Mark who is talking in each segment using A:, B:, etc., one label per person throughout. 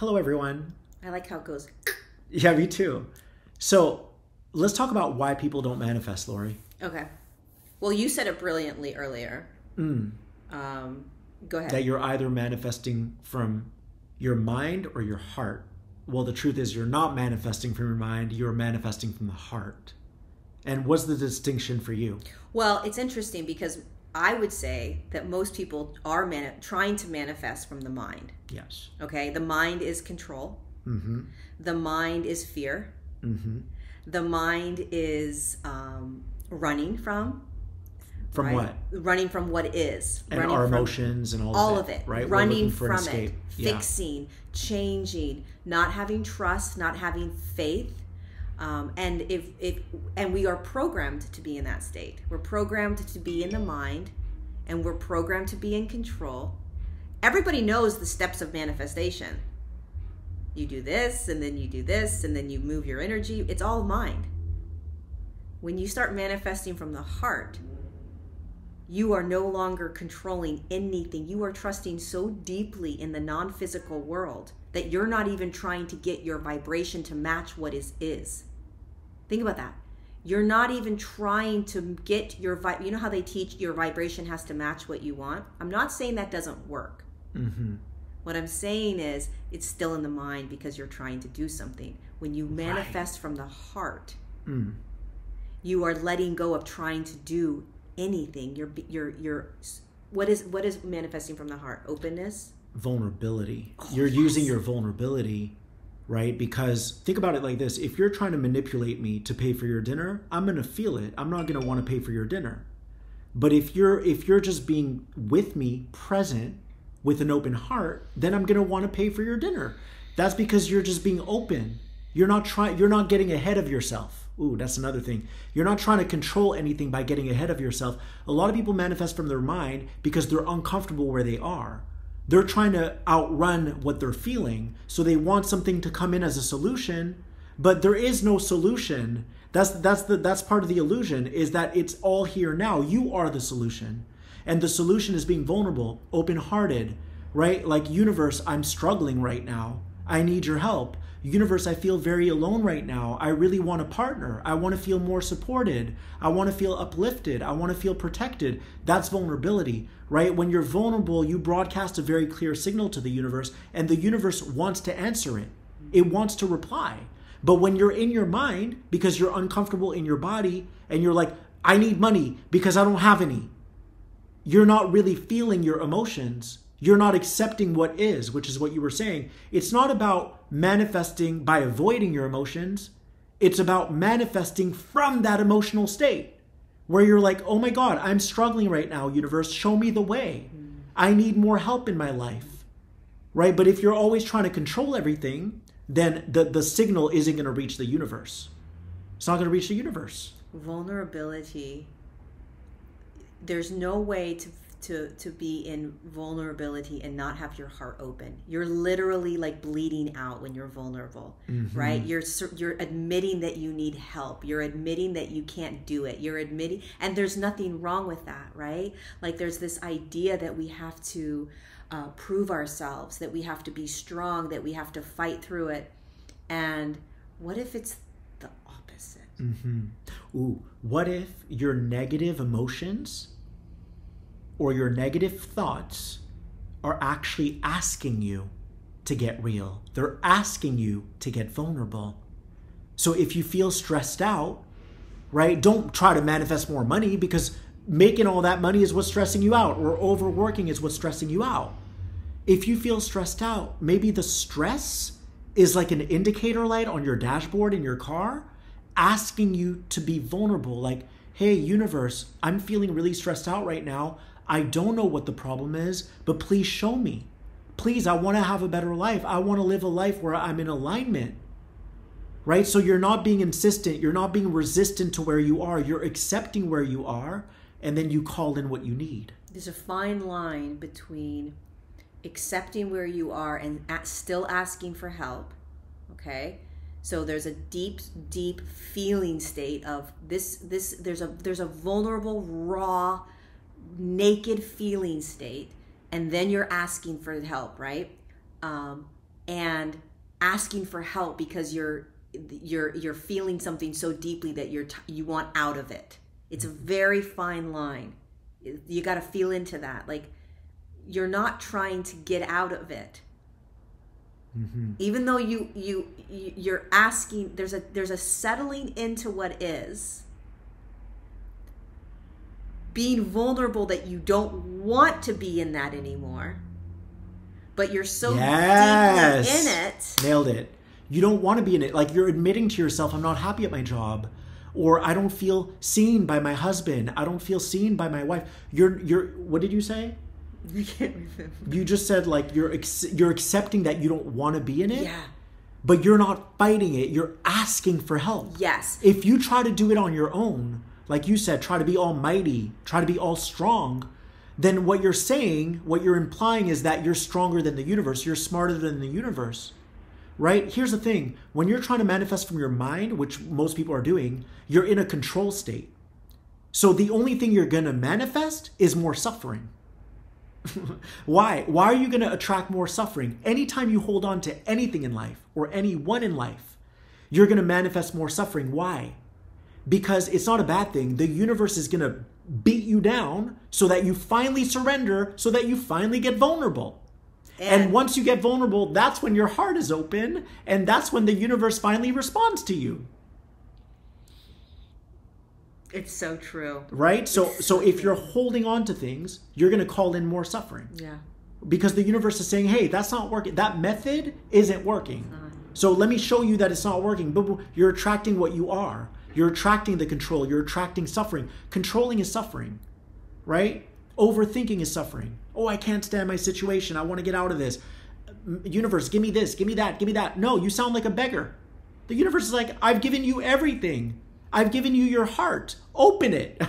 A: Hello, everyone.
B: I like how it goes.
A: Yeah, me too. So let's talk about why people don't manifest, Lorie.
B: Okay. Well, you said it brilliantly earlier. Go ahead.
A: That you're either manifesting from your mind or your heart. Well, the truth is you're not manifesting from your mind, you're manifesting from the heart. And what's the distinction for you?
B: Well, it's interesting because I would say that most people are trying to manifest from the mind.
A: Yes.
B: Okay? The mind is control.
A: Mm-hmm.
B: The mind is fear.
A: Mm-hmm.
B: The mind is running from.
A: From
B: right?
A: what?
B: Running from what is.
A: And
B: running
A: our
B: from
A: emotions and
B: all
A: of
B: of it.
A: Right?
B: Running from
A: escape.
B: it.
A: Yeah.
B: Fixing. Changing. Not having trust. Not having faith. And we are programmed to be in that state. We're programmed to be in the mind, and we're programmed to be in control. Everybody knows the steps of manifestation. You do this, and then you do this, and then you move your energy. It's all mind. When you start manifesting from the heart, you are no longer controlling anything. You are trusting so deeply in the non-physical world that you're not even trying to get your vibration to match what is. Think about that. You're not even trying to get your you know how they teach your vibration has to match what you want? I'm not saying that doesn't work.
A: Mm-hmm.
B: What I'm saying is it's still in the mind because you're trying to do something. When you manifest from the heart, you are letting go of trying to do anything. You're what is manifesting from the heart? Openness?
A: Vulnerability. You're using your vulnerability, right? Because think about it like this. If you're trying to manipulate me to pay for your dinner, I'm going to feel it. I'm not going to want to pay for your dinner. But if you're just being with me, present, with an open heart, then I'm going to want to pay for your dinner. That's because you're just being open. You're not getting ahead of yourself. Ooh, that's another thing. You're not trying to control anything by getting ahead of yourself. A lot of people manifest from their mind because they're uncomfortable where they are. They're trying to outrun what they're feeling. So they want something to come in as a solution, but there is no solution. That's part of the illusion, is that it's all here now. You are the solution. And the solution is being vulnerable, open-hearted, right? Like, universe, I'm struggling right now. I need your help. Universe, I feel very alone right now. I really want a partner. I want to feel more supported. I want to feel uplifted. I want to feel protected. That's vulnerability, right? When you're vulnerable, you broadcast a very clear signal to the universe, and the universe wants to answer it. It wants to reply. But when you're in your mind, because you're uncomfortable in your body, and you're like, I need money because I don't have any, you're not really feeling your emotions. You're not accepting what is, which is what you were saying. It's not about manifesting by avoiding your emotions. It's about manifesting from that emotional state where you're like, oh my God, I'm struggling right now, universe. Show me the way. I need more help in my life, right? But if you're always trying to control everything, then the signal isn't going to reach the universe. It's not going to reach the universe.
B: Vulnerability. There's no way to be in vulnerability and not have your heart open. You're literally like bleeding out when you're vulnerable, right? You're admitting that you need help. You're admitting that you can't do it. You're admitting, and there's nothing wrong with that, right? Like, there's this idea that we have to prove ourselves, that we have to be strong, that we have to fight through it. And what if it's the opposite?
A: Ooh, what if your negative emotions or your negative thoughts are actually asking you to get real? They're asking you to get vulnerable. So if you feel stressed out, right, don't try to manifest more money, because making all that money is what's stressing you out, or overworking is what's stressing you out. If you feel stressed out, maybe the stress is like an indicator light on your dashboard in your car asking you to be vulnerable. Like, hey, universe, I'm feeling really stressed out right now. I don't know what the problem is, but please show me. Please, I want to have a better life. I want to live a life where I'm in alignment, right? So you're not being insistent. You're not being resistant to where you are. You're accepting where you are, and then you call in what you need.
B: There's a fine line between accepting where you are and still asking for help, okay? So there's a deep, deep feeling state of this. There's a vulnerable, raw, naked feeling state, and then you're asking for help, right? and asking for help because you're feeling something so deeply that you want out of it. It's a very fine line. You got to feel into that. Like, you're not trying to get out of it. Mm-hmm. Even though you're asking, there's a settling into what is, being vulnerable that you don't want to be in that anymore, but you're so deeply in it.
A: Nailed it. You don't want to be in it. Like, you're admitting to yourself, I'm not happy at my job, or I don't feel seen by my husband. I don't feel seen by my wife. You're what did you say?
B: I can't remember.
A: You just said, like, you're accepting that you don't want to be in it.
B: Yeah.
A: But you're not fighting it. You're asking for help.
B: Yes.
A: If you try to do it on your own, like you said, try to be almighty, try to be all strong, then what you're saying, what you're implying is that you're stronger than the universe. You're smarter than the universe. Right? Here's the thing. When you're trying to manifest from your mind, which most people are doing, you're in a control state. So the only thing you're going to manifest is more suffering. Why? Why are you going to attract more suffering? Anytime you hold on to anything in life or anyone in life, you're going to manifest more suffering. Why? Because it's not a bad thing. The universe is going to beat you down so that you finally surrender, so that you finally get vulnerable. And once you get vulnerable, that's when your heart is open, and that's when the universe finally responds to you.
B: It's so true.
A: Right? So if you're holding on to things, you're going to call in more suffering.
B: Yeah.
A: Because the universe is saying, hey, that's not working. That method isn't working. So let me show you that it's not working. But you're attracting what you are. You're attracting the control. You're attracting suffering. Controlling is suffering. Right? Overthinking is suffering. Oh, I can't stand my situation. I want to get out of this. Universe, give me this, give me that, give me that. No, you sound like a beggar. The universe is like, I've given you everything. I've given you your heart. Open it.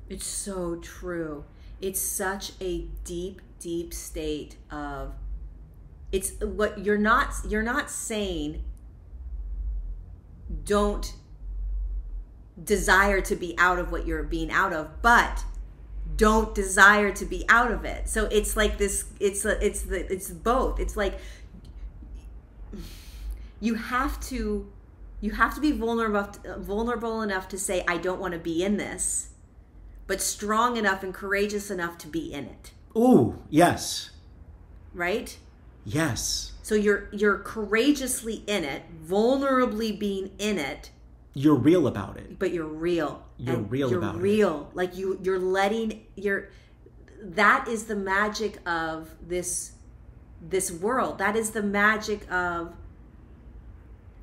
B: It's so true. It's such a deep, deep state of, it's what you're not saying don't desire to be out of what you're being out of, but don't desire to be out of it. So it's like this, it's both. It's like you have to be vulnerable enough to say, I don't want to be in this, but strong enough and courageous enough to be in it.
A: Ooh, yes.
B: Right?
A: Yes.
B: So you're courageously in it, vulnerably being in it.
A: You're real about it.
B: But you're real.
A: You're real about it.
B: You're real. Like you're letting that is the magic of this world. That is the magic of,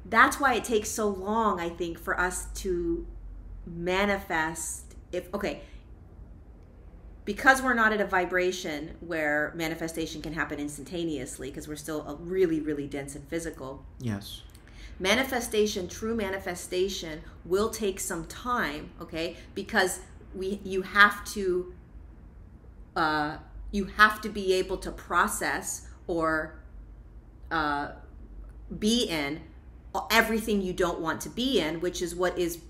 B: that's why it takes so long, I think, for us to manifest. Because we're not at a vibration where manifestation can happen instantaneously, because we're still really, really dense and physical.
A: Yes.
B: True manifestation will take some time, okay? Because you have to be able to process or be in everything you don't want to be in, which is what is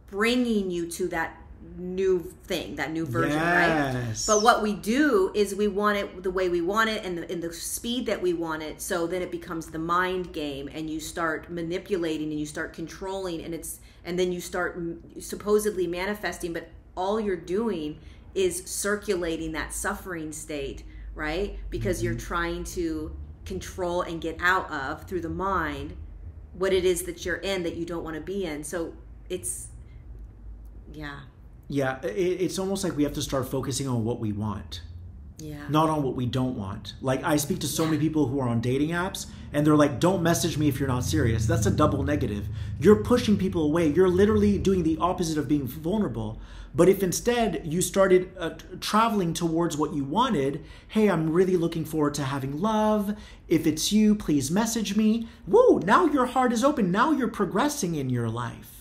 B: bringing you to that new thing, that new version,
A: yes.
B: Right? But what we do is we want it the way we want it and in the speed that we want it. So then it becomes the mind game, and you start manipulating and you start controlling, and then you start supposedly manifesting, but all you're doing is circulating that suffering state, right? Because you're trying to control and get out of, through the mind, what it is that you're in that you don't want to be in. So it's, yeah.
A: Yeah, it's almost like we have to start focusing on what we want.
B: Yeah.
A: Not on what we don't want. Like, I speak to so many people who are on dating apps, and they're like, don't message me if you're not serious. That's a double negative. You're pushing people away. You're literally doing the opposite of being vulnerable. But if instead you started traveling towards what you wanted, hey, I'm really looking forward to having love. If it's you, please message me. Woo, now your heart is open. Now you're progressing in your life.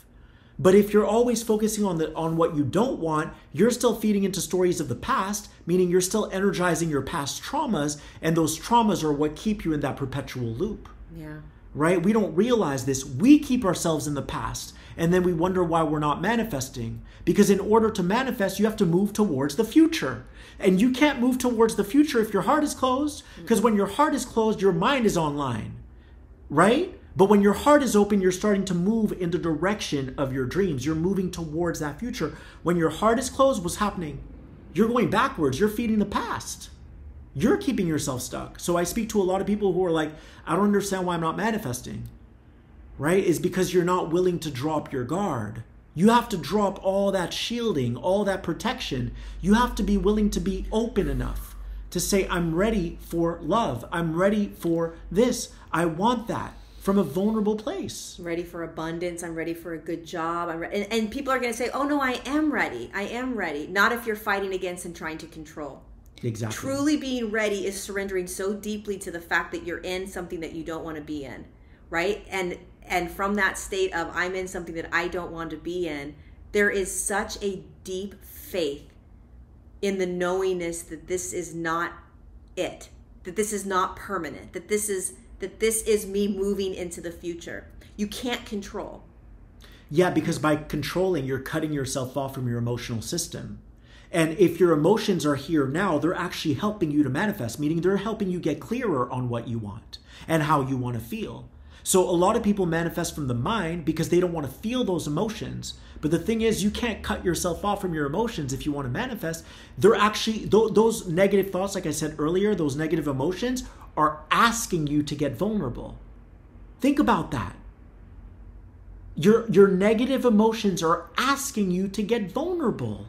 A: But if you're always focusing on what you don't want, you're still feeding into stories of the past, meaning you're still energizing your past traumas, and those traumas are what keep you in that perpetual loop.
B: Yeah.
A: right? We don't realize this. We keep ourselves in the past, and then we wonder why we're not manifesting. Because in order to manifest, you have to move towards the future. And you can't move towards the future if your heart is closed, because when your heart is closed, your mind is online, right? But when your heart is open, you're starting to move in the direction of your dreams. You're moving towards that future. When your heart is closed, what's happening? You're going backwards. You're feeding the past. You're keeping yourself stuck. So I speak to a lot of people who are like, I don't understand why I'm not manifesting, right? It's because you're not willing to drop your guard. You have to drop all that shielding, all that protection. You have to be willing to be open enough to say, I'm ready for love. I'm ready for this. I want that from a vulnerable place.
B: I'm ready for abundance. I'm ready for a good job. And people are going to say, oh no, I am ready. I am ready. Not if you're fighting against and trying to control.
A: Exactly.
B: Truly being ready is surrendering so deeply to the fact that you're in something that you don't want to be in, right? And from that state of I'm in something that I don't want to be in, there is such a deep faith in the knowingness that this is not it, that this is not permanent, that this is me moving into the future. You can't control.
A: Yeah, because by controlling, you're cutting yourself off from your emotional system. And if your emotions are here now, they're actually helping you to manifest, meaning they're helping you get clearer on what you want and how you want to feel. So a lot of people manifest from the mind because they don't want to feel those emotions. But the thing is, you can't cut yourself off from your emotions if you want to manifest. They're actually, those negative thoughts, like I said earlier, those negative emotions are asking you to get vulnerable. Think about that. Your negative emotions are asking you to get vulnerable.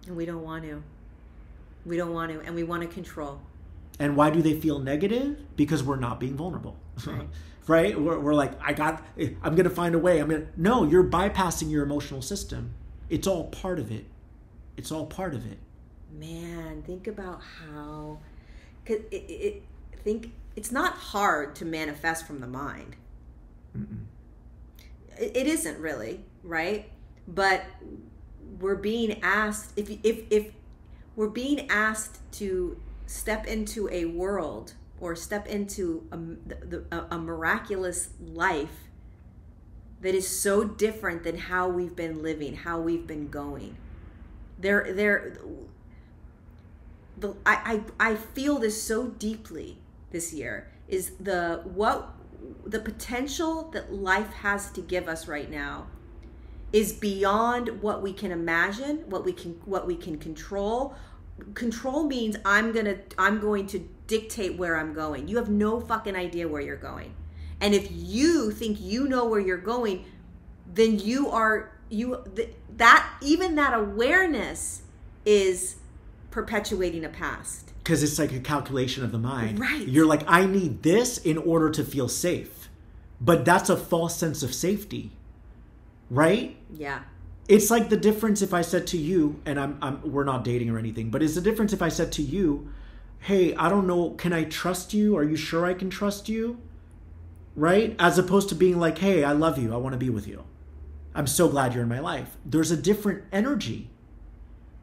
B: And we don't want to. We don't want to, and we want to control.
A: And why do they feel negative? Because we're not being vulnerable.
B: Right.
A: Right? We're like, I'm going to find a way. No, you're bypassing your emotional system. It's all part of it. It's all part of it.
B: Man, think about how, cause it's not hard to manifest from the mind.
A: Mm-mm.
B: It isn't really, right? But we're being asked, if we're being asked to step into a world or step into a miraculous life that is so different than how we've been living, how we've been going. I feel this so deeply this year is the potential that life has to give us right now is beyond what we can imagine, what we can control. Control means I'm going to dictate where I'm going. You have no fucking idea where you're going. And if you think you know where you're going, then that awareness is perpetuating a past.
A: Because it's like a calculation of the mind.
B: Right.
A: You're like, I need this in order to feel safe. But that's a false sense of safety. Right?
B: Yeah.
A: It's like the difference if I said to you, and we're not dating or anything, but it's the difference if I said to you, hey, I don't know, can I trust you? Are you sure I can trust you? Right? As opposed to being like, hey, I love you. I want to be with you. I'm so glad you're in my life. There's a different energy.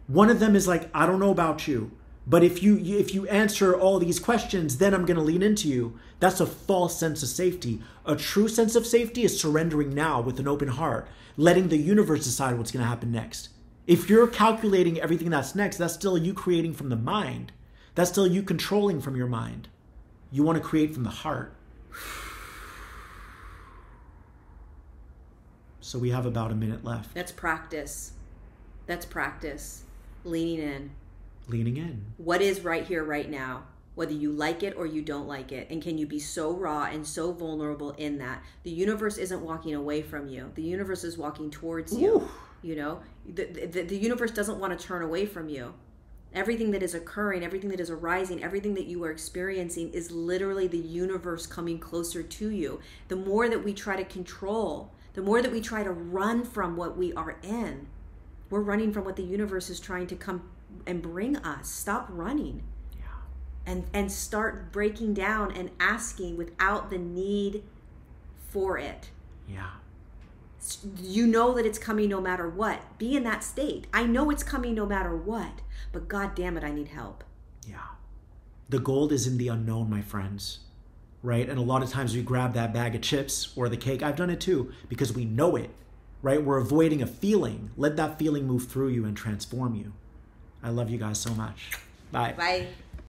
A: One of them is like, I don't know about you, but if you answer all these questions, then I'm going to lean into you. That's a false sense of safety. A true sense of safety is surrendering now with an open heart, letting the universe decide what's going to happen next. If you're calculating everything that's next, that's still you creating from the mind. That's still you controlling from your mind. You want to create from the heart. So we have about a minute left.
B: That's practice. Leaning in.
A: Leaning in.
B: What is right here, right now? Whether you like it or you don't like it. And can you be so raw and so vulnerable in that? The universe isn't walking away from you. The universe is walking towards you.
A: Ooh.
B: You know? The universe doesn't want to turn away from you. Everything that is occurring, everything that is arising, everything that you are experiencing is literally the universe coming closer to you. The more that we try to control, the more that we try to run from what we are in, we're running from what the universe is trying to come and bring us. Stop running. And start breaking down and asking without the need for it.
A: Yeah.
B: You know that it's coming no matter what. Be in that state. I know it's coming no matter what, but God damn it, I need help.
A: Yeah. The gold is in the unknown, my friends. right? And a lot of times we grab that bag of chips or the cake. I've done it too because we know it, right? We're avoiding a feeling. Let that feeling move through you and transform you. I love you guys so much. Bye.
B: Bye.